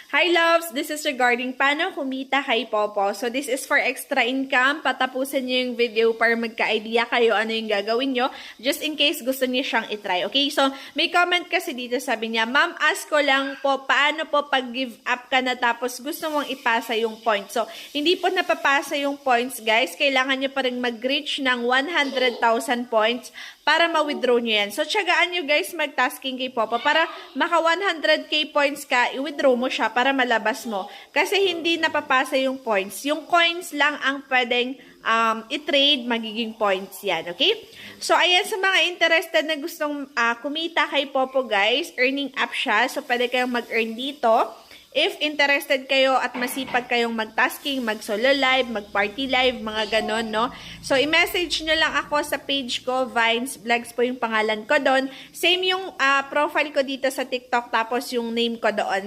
Hi loves! This is regarding paano kumita kay Popo. So this is for extra income. Patapusin niyo yung video para magka-idea kayo ano yung gagawin nyo. Just in case gusto niyo siyang itry. Okay? So may comment kasi dito sabi niya, Ma'am, ask ko lang po, paano po pag give up ka na tapos gusto mong ipasa yung points. So hindi po napapasa yung points guys. Kailangan niyo pa rin mag-reach ng 100,000 points para ma-withdraw nyo yan. So, tiyagaan nyo guys mag-tasking kay Popo para maka 100k points ka, i-withdraw mo siya para malabas mo. Kasi hindi napapasa yung points. Yung coins lang ang pwedeng i-trade, magiging points yan. Okay? So, ayan sa mga interested na gustong kumita kay Popo guys, earning app siya. So, pwede kayong mag-earn dito. If interested kayo at masipag kayong mag-tasking, mag-solo live, mag-party live, mga ganon, no? So, i-message nyo lang ako sa page ko, Vines Vlogs po yung pangalan ko doon. Same yung profile ko dito sa TikTok, tapos yung name ko doon.